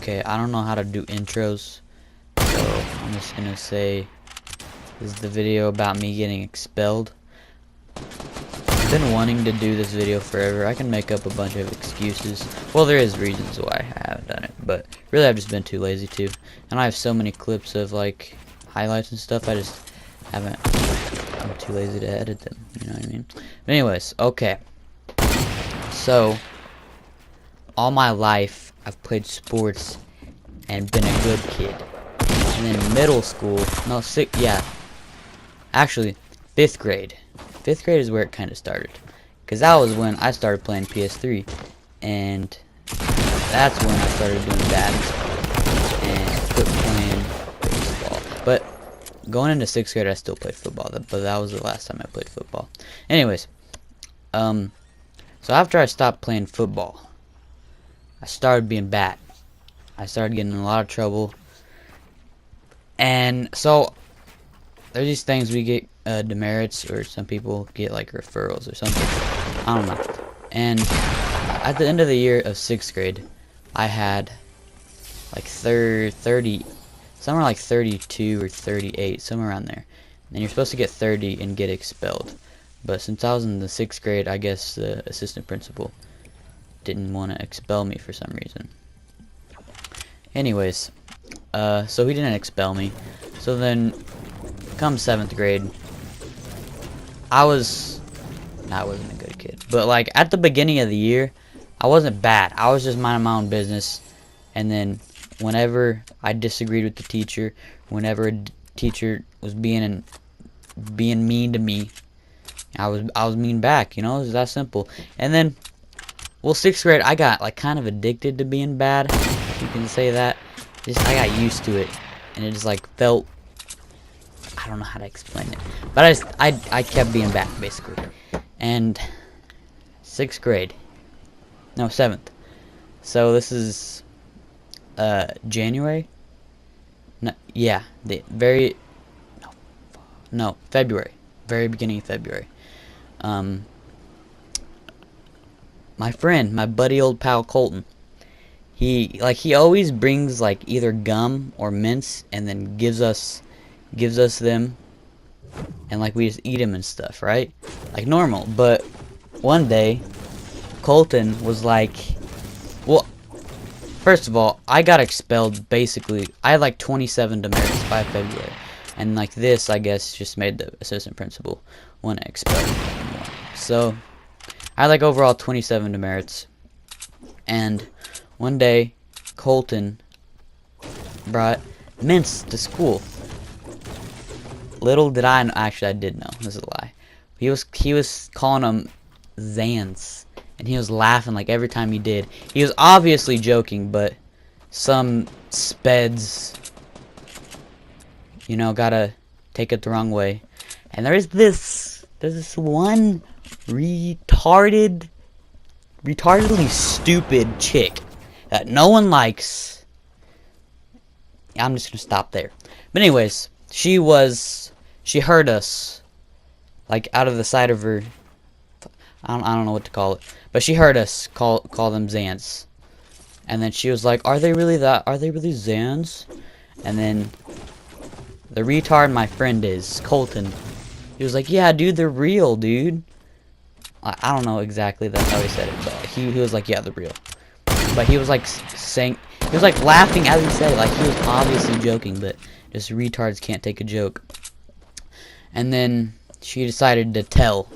Okay, I don't know how to do intros, so I'm just gonna say this is the video about me getting expelled. I've been wanting to do this video forever. I can make up a bunch of excuses. Well, there is reasons why I haven't done it, but really I've just been too lazy to. And I have so many clips of like highlights and stuff, I just haven't, I'm too lazy to edit them, you know what I mean? But anyways, okay. So, all my life I've played sports and been a good kid. And then middle school, no, actually, 5th grade. 5th grade is where it kind of started. Because that was when I started playing PS3. And that's when I started doing bad and quit playing baseball. But going into 6th grade, I still played football. But that was the last time I played football. Anyways, so after I stopped playing football, I started being bad. I started getting in a lot of trouble. And so there's these things we get demerits, or some people get like referrals or something. I don't know. And at the end of the year of 6th grade, I had like 30, somewhere like 32 or 38, somewhere around there. And you're supposed to get 30 and get expelled. But since I was in the 6th grade, I guess the assistant principal didn't want to expel me for some reason. Anyways, so he didn't expel me. So then, come 7th grade, I wasn't a good kid. But like at the beginning of the year, I wasn't bad. I was just minding my own business. And then whenever I disagreed with the teacher, whenever a teacher was being mean to me, I was mean back. You know, it was that simple. And then, well, 6th grade, I got like kind of addicted to being bad, if you can say that. I got used to it, and it just like felt, I don't know how to explain it, but I kept being bad basically. And 6th grade, no, 7th. So this is January. No, yeah, February, very beginning of February. My friend, my buddy old pal Colton, he always brings like either gum or mints and then gives us them, and like we just eat them and stuff, right? Like normal. But one day Colton was like, well, first of all, I got expelled basically. I had like 27 demerits by February. And like this, I guess, just made the assistant principal want to expel me anymore. So I had like overall 27 demerits. And one day, Colton brought mints to school. Little did I know, actually I did know, this is a lie. He was calling them Zans, and he was laughing like every time he did. He was obviously joking, but some speds, you know, gotta take it the wrong way. And there's this one retardedly stupid chick that no one likes. I'm just gonna stop there. But anyways, she heard us, like out of the side of her, I don't know what to call it, but she heard us call them Zans. And then she was like, are they really Zans? And then the retard my friend is, Colton, he was like, yeah dude, they're real, dude. I don't know exactly that's how he said it, but he was like, yeah, they're real. But he was like saying, he was like laughing as he said it, like he was obviously joking, but just retards can't take a joke. And then she decided to tell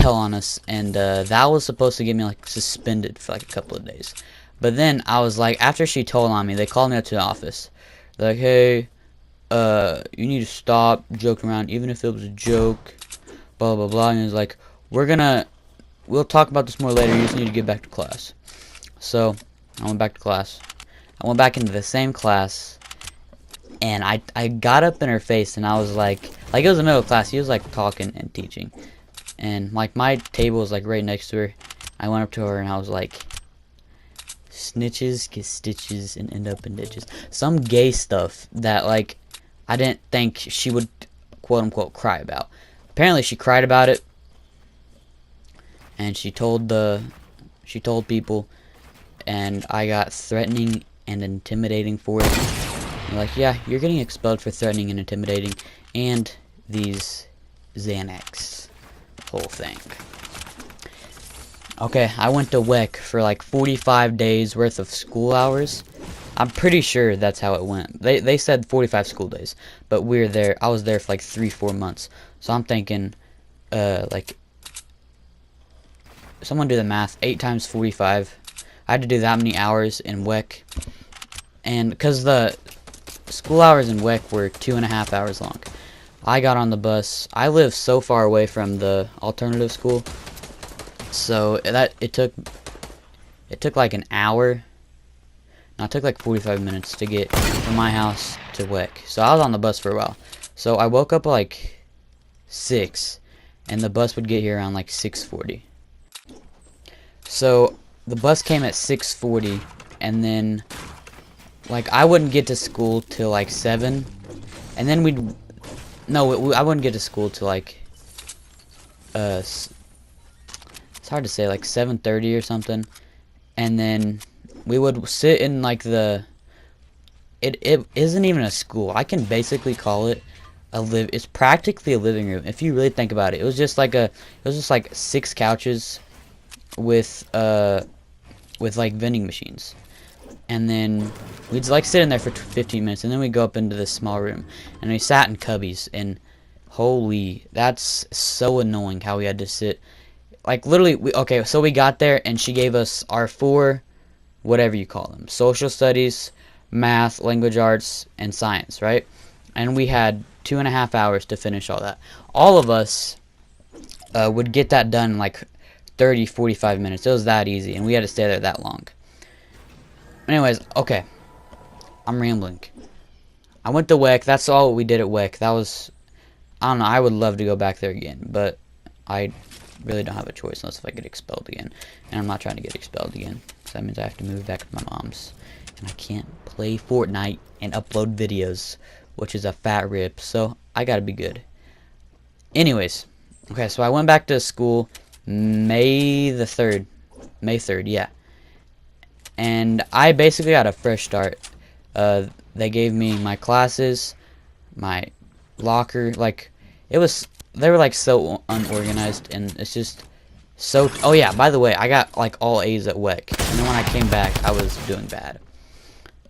on us, and that was supposed to get me like suspended for like a couple of days. But then I was like, after she told on me, they called me up to the office. They're like, hey, you need to stop joking around, even if it was a joke, blah blah blah. And it was like, we'll talk about this more later, you just need to get back to class. So I went back to class. I went back into the same class, and I got up in her face, and I was like it was the middle of class. He was like talking and teaching, and like my table was like right next to her. I went up to her and I was like, snitches get stitches and end up in ditches. Some gay stuff that like I didn't think she would quote unquote cry about. Apparently she cried about it, and she told people, and I got threatening and intimidating for it. They're like, yeah, you're getting expelled for threatening and intimidating, and these Xanax whole thing. Okay, I went to WEC for like 45 days worth of school hours. I'm pretty sure that's how it went. They said 45 school days, but I was there for like 3-4 months. So I'm thinking, like, someone do the math, 8 times 45. I had to do that many hours in WEC. And because the school hours in WEC were 2.5 hours long, I got on the bus. I live so far away from the alternative school, so it took like an hour. No, it took like 45 minutes to get from my house to WEC. So I was on the bus for a while. So I woke up at like 6, and the bus would get here around like 6:40. So the bus came at 6:40, and then like I wouldn't get to school till like 7, and then I wouldn't get to school till like it's hard to say, like 7:30 or something, and then we would sit in like it isn't even a school. I can basically call it it's practically a living room if you really think about it. It was just like 6 couches with like vending machines, and then we'd like sit in there for 15 minutes, and then we'd go up into this small room, and we sat in cubbies, and holy, that's so annoying how we had to sit. Like literally, so we got there, and she gave us our 4, whatever you call them, social studies, math, language arts, and science, right? And we had 2.5 hours to finish all that. All of us would get that done in like 30-45 minutes. It was that easy, and we had to stay there that long. Anyways, okay, I'm rambling. I went to WEC. That's all we did at WEC. That was, I don't know, I would love to go back there again, but I really don't have a choice unless if I get expelled again. And I'm not trying to get expelled again, so that means I have to move back to my mom's, and I can't play Fortnite and upload videos, which is a fat rip, so I gotta be good. Anyways, okay, so I went back to school May 3rd, yeah. And I basically got a fresh start. They gave me my classes, my locker, like, they were like so unorganized, and it's just so, oh yeah, by the way, I got like all A's at WEC, and then when I came back, I was doing bad.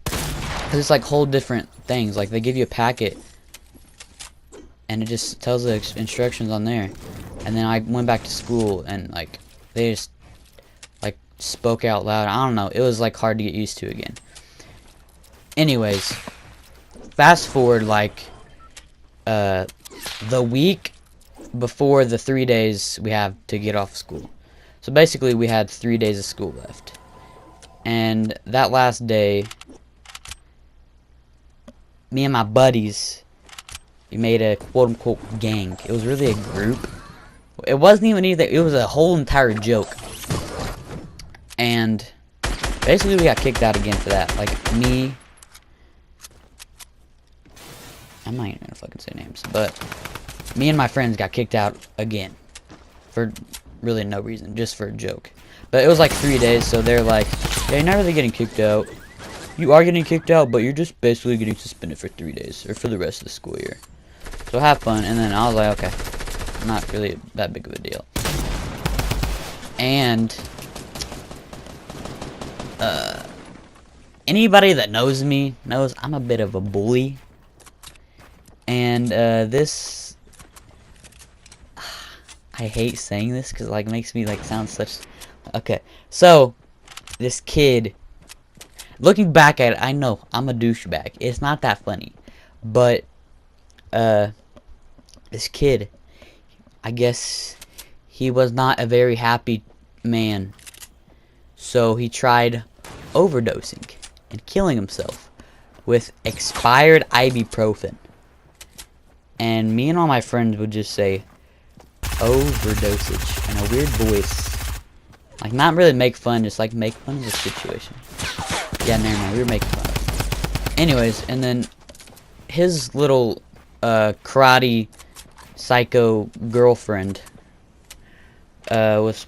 Cause it's like whole different things, like they give you a packet, and it just tells the instructions on there, and then I went back to school, and like, they just like spoke out loud. I don't know, it was like hard to get used to again. Anyways, fast forward like the week before the 3 days we have to get off school. So basically we had 3 days of school left, and that last day, me and my buddies, we made a quote-unquote gang. It was really a group. It wasn't even anything. It was a whole entire joke. And basically we got kicked out again for that. Like me, I'm not even gonna fucking say names, but me and my friends got kicked out again for really no reason, just for a joke. But it was like 3 days, so they're like, yeah, you're not really getting kicked out. You are getting kicked out, but you're just basically getting suspended for 3 days, or for the rest of the school year. So have fun. And then I was like, okay, not really that big of a deal. And anybody that knows me knows I'm a bit of a bully. And this, I hate saying this because like makes me like sound such. Okay, so this kid. Looking back at it, I know I'm a douchebag. It's not that funny, but this kid, I guess he was not a very happy man, so he tried overdosing and killing himself with expired ibuprofen. And me and all my friends would just say overdosage in a weird voice, like not really make fun, just like make fun of the situation. Yeah, never mind, we were making fun of him. Anyways, and then his little karate psycho girlfriend was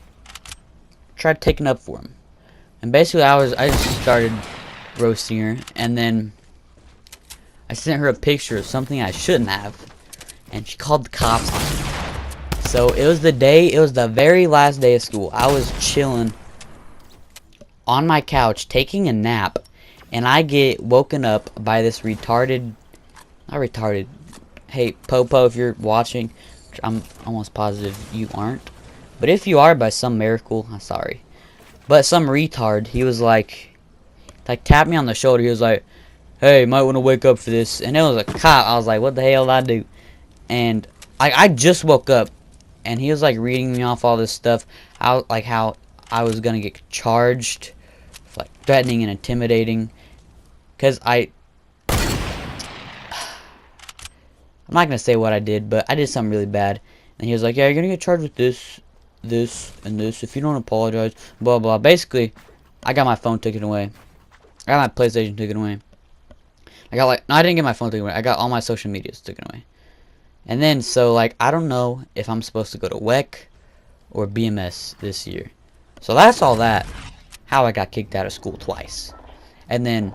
tried taking up for him. And basically, I just started roasting her, and then I sent her a picture of something I shouldn't have, and she called the cops on me. So it was the very last day of school. I was chilling on my couch taking a nap, and I get woken up by this retarded, not retarded, hey Popo, if you're watching, I'm almost positive you aren't, but if you are, by some miracle, I'm sorry, but some retard, he was like tapped me on the shoulder. He was like, hey, you might want to wake up for this. And it was a cop. I was like, what the hell did I do? And I just woke up, and he was like reading me off all this stuff, how I was gonna get charged for, like, threatening and intimidating, because I'm not gonna say what I did, but I did something really bad. And he was like, yeah, you're gonna get charged with this, and this if you don't apologize, blah blah. Basically, I got my phone taken away. I got my PlayStation taken away. No, I didn't get my phone taken away. I got all my social medias taken away. And then, so, like, I don't know if I'm supposed to go to WEC or BMS this year. So that's all that. How I got kicked out of school twice. And then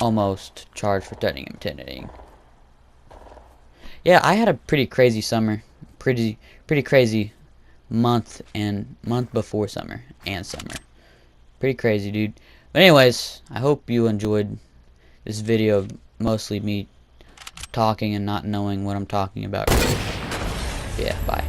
almost charged for threatening and intimidating. Yeah, I had a pretty crazy summer. Pretty crazy month before summer and summer. Pretty crazy, dude. But anyways, I hope you enjoyed this video of mostly me talking and not knowing what I'm talking about really. Yeah, bye.